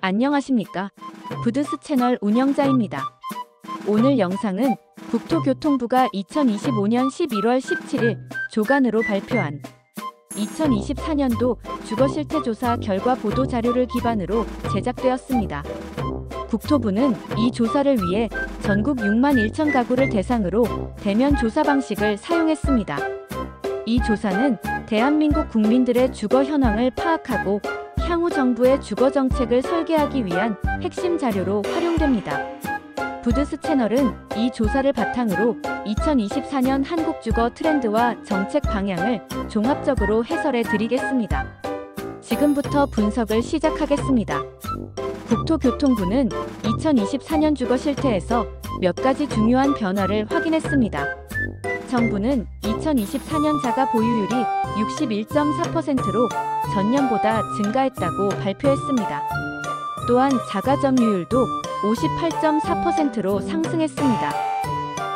안녕하십니까? 부드스 채널 운영자입니다. 오늘 영상은 국토교통부가 2025년 11월 17일 조간으로 발표한 2024년도 주거실태조사 결과 보도 자료를 기반으로 제작되었습니다. 국토부는 이 조사를 위해 전국 6만 1천 가구를 대상으로 대면 조사 방식을 사용했습니다. 이 조사는 대한민국 국민들의 주거 현황을 파악하고 향후 정부의 주거 정책을 설계하기 위한 핵심 자료로 활용됩니다. 부드스 채널은 이 조사를 바탕으로 2024년 한국 주거 트렌드와 정책 방향을 종합적으로 해설해 드리겠습니다. 지금부터 분석을 시작하겠습니다. 국토교통부는 2024년 주거 실태에서 몇 가지 중요한 변화를 확인했습니다. 정부는 2024년 자가 보유율이 61.4%로 전년보다 증가했다고 발표했습니다. 또한 자가 점유율도 58.4%로 상승했습니다.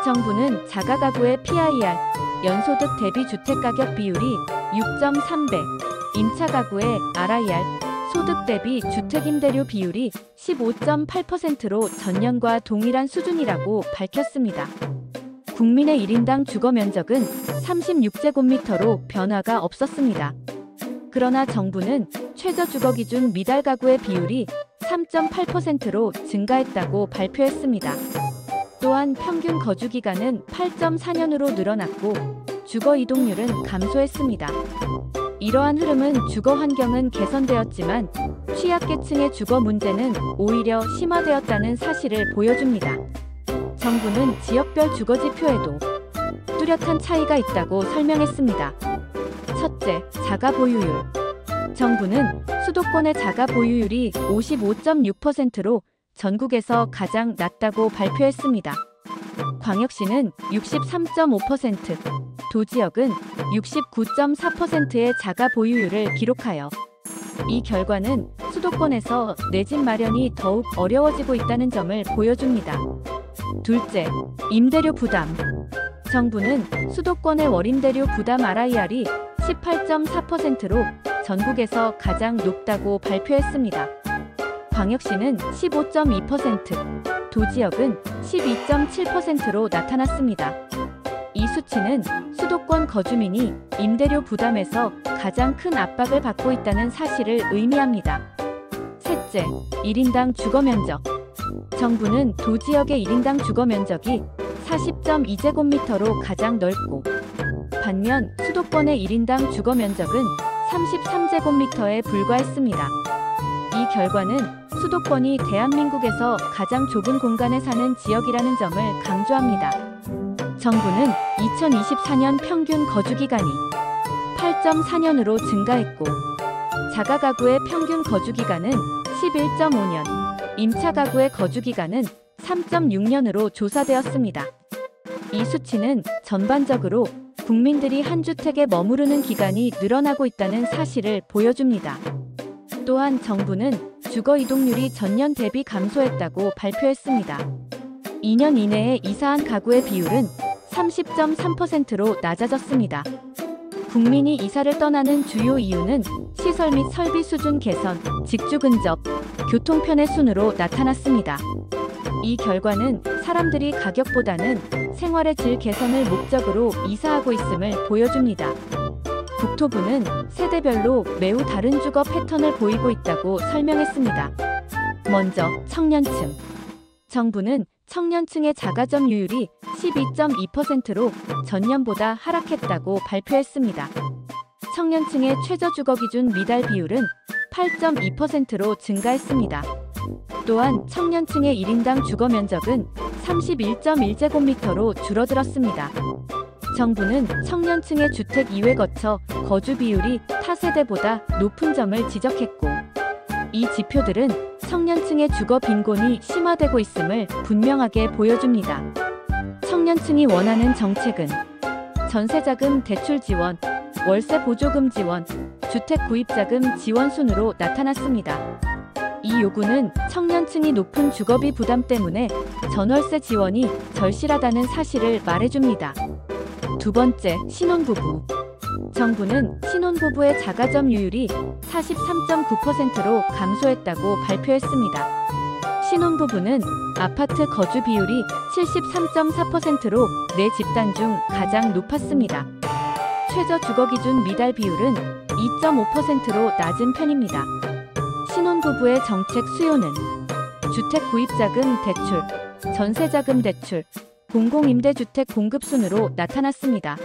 정부는 자가 가구의 PIR, 연소득 대비 주택가격 비율이 6.3배, 임차 가구의 RIR, 소득 대비 주택임대료 비율이 15.8%로 전년과 동일한 수준이라고 밝혔습니다. 국민의 1인당 주거 면적은 36제곱미터로 변화가 없었습니다. 그러나 정부는 최저 주거 기준 미달 가구의 비율이 3.8%로 증가했다고 발표했습니다. 또한 평균 거주 기간은 8.4년으로 늘어났고 주거 이동률은 감소했습니다. 이러한 흐름은 주거 환경은 개선되었지만 취약계층의 주거 문제는 오히려 심화되었다는 사실을 보여줍니다. 정부는 지역별 주거 지표에도 뚜렷한 차이가 있다고 설명했습니다. 첫째, 자가 보유율. 정부는 수도권의 자가 보유율이 55.6%로 전국에서 가장 낮다고 발표했습니다. 광역시는 63.5%, 도지역은 69.4%의 자가 보유율을 기록하여 이 결과는 수도권에서 내 집 마련이 더욱 어려워지고 있다는 점을 보여줍니다. 둘째, 임대료 부담. 정부는 수도권의 월임대료 부담 RIR이 18.4%로 전국에서 가장 높다고 발표했습니다. 광역시는 15.2%, 도지역은 12.7%로 나타났습니다. 이 수치는 수도권 거주민이 임대료 부담에서 가장 큰 압박을 받고 있다는 사실을 의미합니다. 셋째, 1인당 주거면적. 정부는 도지역의 1인당 주거면적이 40.2제곱미터로 가장 넓고 반면 수도권의 1인당 주거면적은 33제곱미터에 불과했습니다. 이 결과는 수도권이 대한민국에서 가장 좁은 공간에 사는 지역이라는 점을 강조합니다. 정부는 2024년 평균 거주기간이 8.4년으로 증가했고 자가 가구의 평균 거주기간은 11.5년, 임차 가구의 거주기간은 3.6년으로 조사되었습니다. 이 수치는 전반적으로 국민들이 한 주택에 머무르는 기간이 늘어나고 있다는 사실을 보여줍니다. 또한 정부는 주거 이동률이 전년 대비 감소했다고 발표했습니다. 2년 이내에 이사한 가구의 비율은 30.3%로 낮아졌습니다. 국민이 이사를 떠나는 주요 이유는 시설 및 설비 수준 개선, 직주 근접, 교통편의 순으로 나타났습니다. 이 결과는 사람들이 가격보다는 생활의 질 개선을 목적으로 이사하고 있음을 보여줍니다. 국토부는 세대별로 매우 다른 주거 패턴을 보이고 있다고 설명했습니다. 먼저 청년층. 정부는 청년층의 자가 점유율이 12.2%로 전년보다 하락했다고 발표했습니다. 청년층의 최저 주거 기준 미달 비율은 8.2%로 증가했습니다. 또한 청년층의 1인당 주거 면적은 31.1제곱미터로 줄어들었습니다. 정부는 청년층의 주택 이외 거처 거주 비율이 타 세대보다 높은 점을 지적했고 이 지표들은 청년층의 주거 빈곤이 심화되고 있음을 분명하게 보여줍니다. 청년층이 원하는 정책은 전세자금 대출 지원, 월세 보조금 지원, 주택 구입자금 지원 순으로 나타났습니다. 이 요구는 청년층이 높은 주거비 부담 때문에 전월세 지원이 절실하다는 사실을 말해줍니다. 두 번째, 신혼부부. 정부는 신혼부부의 자가점유율이 43.9%로 감소했다고 발표했습니다. 신혼부부는 아파트 거주 비율이 73.4%로 네 집단 중 가장 높았습니다. 최저 주거기준 미달 비율은 2.5%로 낮은 편입니다. 신혼부부의 정책 수요는 주택 구입자금 대출, 전세자금 대출, 공공임대주택 공급 순으로 나타났습니다.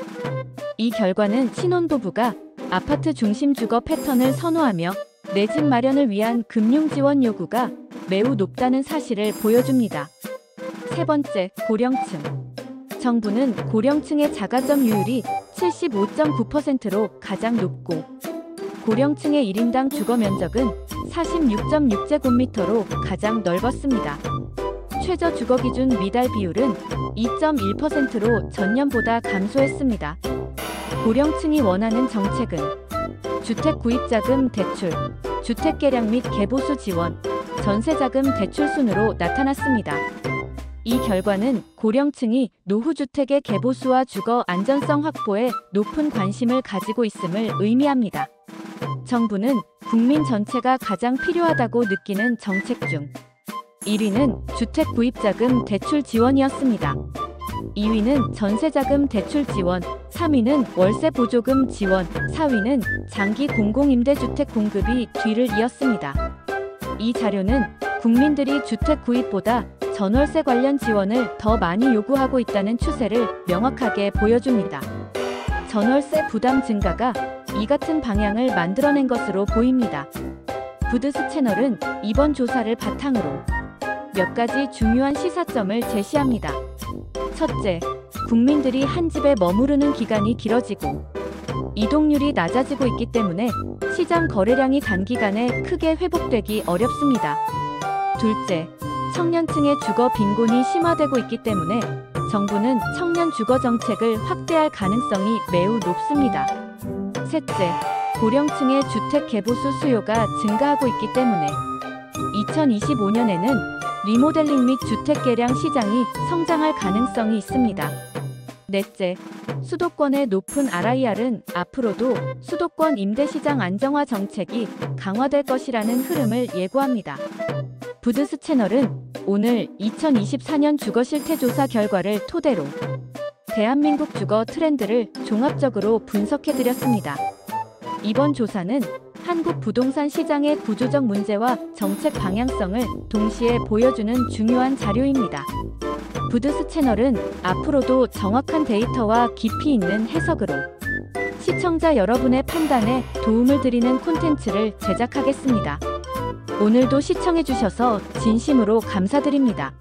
이 결과는 신혼부부가 아파트 중심 주거 패턴을 선호하며 내 집 마련을 위한 금융 지원 요구가 매우 높다는 사실을 보여줍니다. 세 번째, 고령층. 정부는 고령층의 자가점유율이 75.9%로 가장 높고 고령층의 1인당 주거 면적은 46.6제곱미터로 가장 넓었습니다. 최저 주거기준 미달 비율은 2.1%로 전년보다 감소했습니다. 고령층이 원하는 정책은 주택 구입자금 대출, 주택 개량 및 개보수 지원, 전세자금 대출 순으로 나타났습니다. 이 결과는 고령층이 노후주택의 개보수와 주거 안전성 확보에 높은 관심을 가지고 있음을 의미합니다. 정부는 국민 전체가 가장 필요하다고 느끼는 정책 중 1위는 주택 구입자금 대출 지원이었습니다. 2위는 전세자금 대출 지원, 3위는 월세 보조금 지원, 4위는 장기 공공임대주택 공급이 뒤를 이었습니다. 이 자료는 국민들이 주택 구입보다 전월세 관련 지원을 더 많이 요구하고 있다는 추세를 명확하게 보여줍니다. 전월세 부담 증가가 이 같은 방향을 만들어낸 것으로 보입니다. 부드스 채널은 이번 조사를 바탕으로 몇 가지 중요한 시사점을 제시합니다. 첫째, 국민들이 한 집에 머무르는 기간이 길어지고 이동률이 낮아지고 있기 때문에 시장 거래량이 단기간에 크게 회복되기 어렵습니다. 둘째, 청년층의 주거 빈곤이 심화되고 있기 때문에 정부는 청년 주거 정책을 확대할 가능성이 매우 높습니다. 셋째, 고령층의 주택 개보수 수요가 증가하고 있기 때문에 2025년에는 리모델링 및 주택 개량 시장이 성장할 가능성이 있습니다. 넷째, 수도권의 높은 RIR은 앞으로도 수도권 임대시장 안정화 정책이 강화될 것이라는 흐름을 예고합니다. 부드스 채널은 오늘 2024년 주거 실태조사 결과를 토대로 대한민국 주거 트렌드를 종합적으로 분석해드렸습니다. 이번 조사는 한국 부동산 시장의 구조적 문제와 정책 방향성을 동시에 보여주는 중요한 자료입니다. 부드스 채널은 앞으로도 정확한 데이터와 깊이 있는 해석으로 시청자 여러분의 판단에 도움을 드리는 콘텐츠를 제작하겠습니다. 오늘도 시청해주셔서 진심으로 감사드립니다.